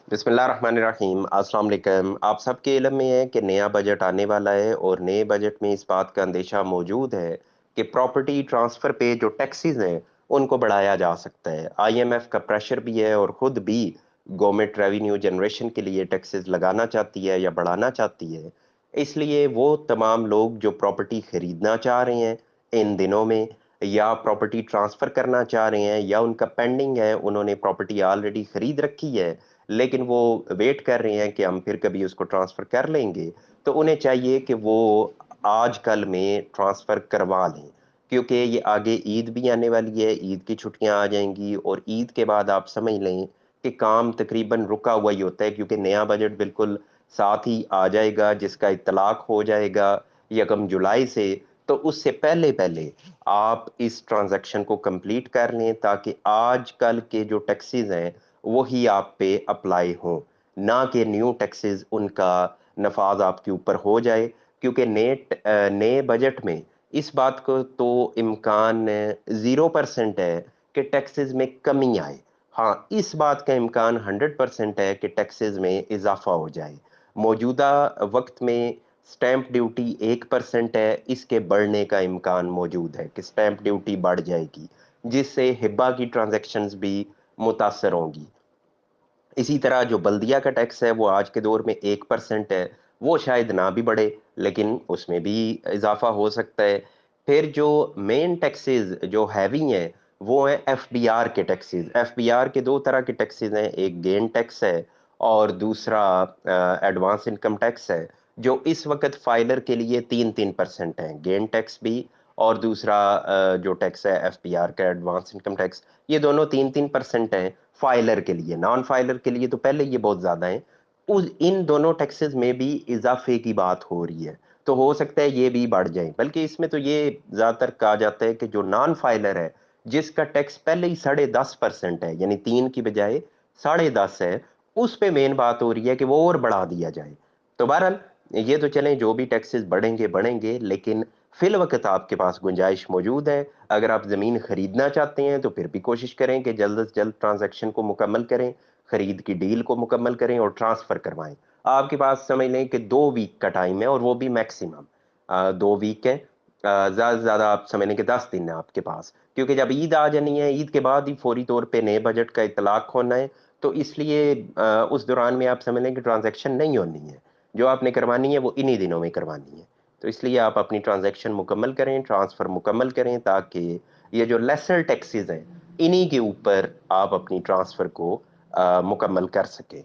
बिस्मिल्लाहिर्रहमानिर्रहीम। अस्सलाम वालेकुम। आप सबके इल्म में है कि नया बजट आने वाला है और नए बजट में इस बात का अंदेशा मौजूद है कि प्रॉपर्टी ट्रांसफ़र पे जो टैक्सेस हैं उनको बढ़ाया जा सकता है। आईएमएफ का प्रेशर भी है और ख़ुद भी गवर्नमेंट रेवेन्यू जनरेशन के लिए टैक्सेस लगाना चाहती है या बढ़ाना चाहती है। इसलिए वो तमाम लोग जो प्रॉपर्टी ख़रीदना चाह रहे हैं इन दिनों में, या प्रॉपर्टी ट्रांसफ़र करना चाह रहे हैं, या उनका पेंडिंग है, उन्होंने प्रॉपर्टी ऑलरेडी ख़रीद रखी है लेकिन वो वेट कर रहे हैं कि हम फिर कभी उसको ट्रांसफ़र कर लेंगे, तो उन्हें चाहिए कि वो आज कल में ट्रांसफ़र करवा लें। क्योंकि ये आगे ईद भी आने वाली है, ईद की छुट्टियाँ आ जाएँगी और ईद के बाद आप समझ लें कि काम तकरीबन रुका हुआ ही होता है, क्योंकि नया बजट बिल्कुल साथ ही आ जाएगा जिसका इत्तलाक हो जाएगा यकम जुलाई से। तो उससे पहले-पहले आप इस ट्रांज़ैक्शन को कंप्लीट कर लें ताकि आजकल के जो टैक्सेस हैं वही आप पे अप्लाई हों, ना कि न्यू टैक्सेस उनका नफ़ाज़ आपके ऊपर हो जाए। क्योंकि नए बजट में इस बात को तो इम्कान 0% है कि टैक्सेस में कमी आए। हाँ, इस बात का इम्कान 100% है कि टैक्सेस में इज़ाफ़ा हो जाए। मौजूदा वक़्त में स्टैम्प ड्यूटी 1% है, इसके बढ़ने का इम्कान मौजूद है कि स्टैम्प ड्यूटी बढ़ जाएगी, जिससे हिब्बा की ट्रांज़ैक्शंस भी मुतासर होंगी। इसी तरह जो बल्दिया का टैक्स है वो आज के दौर में 1% है, वो शायद ना भी बढ़े, लेकिन उसमें भी इज़ाफ़ा हो सकता है। फिर जो मेन टैक्सेस जो हैवी हैं, वो हैं एफबीआर के टैक्सेस। एफबीआर के 2 तरह के टैक्सेस हैं, एक गेन टैक्स है और दूसरा एडवांस इनकम टैक्स है, जो इस वक़्त फाइलर के लिए 3-3% हैं। गेन टैक्स भी और दूसरा जो टैक्स है एफबीआर का एडवांस इनकम टैक्स, ये दोनों 3-3% हैं। फाइलर के लिए, नॉन फाइलर के लिए तो पहले ये बहुत ज़्यादा हैं। उस इन दोनों टैक्सेस में भी इज़ाफ़े की बात हो रही है, तो हो सकता है ये भी बढ़ जाएँ। बल्कि इसमें तो ये ज़्यादातर कहा जाता है कि जो नॉन फाइलर है, जिसका टैक्स पहले ही 10.5% है, यानी 3 की बजाय 10.5 है, उस पे मेन बात हो रही है कि वो और बढ़ा दिया जाए। तो बहरहाल ये तो चलें, जो भी टैक्सेस बढ़ेंगे, बढ़ेंगे, लेकिन फ़िलवक़्त आपके पास गुंजाइश मौजूद है। अगर आप ज़मीन खरीदना चाहते हैं तो फिर भी कोशिश करें कि जल्द से जल्द ट्रांज़ैक्शन को मुकम्मल करें, खरीद की डील को मुकम्मल करें और ट्रांसफ़र करवाएँ। आपके पास समझ लें कि 2 वीक का टाइम है और वो भी मैक्सिमम 2 वीक है। ज़्यादा से ज़्यादा आप समझ लें कि 10 दिन है आपके पास। क्योंकि जब ईद आ जानी है, ईद के बाद ही फ़ौरी तौर पे नए बजट का इत्तलाक होना है, तो इसलिए उस दौरान में आप समझ लें कि ट्रांज़ैक्शन नहीं होनी है। जो आपने करवानी है वो इन्हीं दिनों में करवानी है। तो इसलिए आप अपनी ट्रांज़ैक्शन मुकम्मल करें, ट्रांसफ़र मुकम्मल करें ताकि ये जो लेसर टैक्सेस हैं, इन्हीं के ऊपर आप अपनी ट्रांसफ़र को मुकम्मल कर सकें।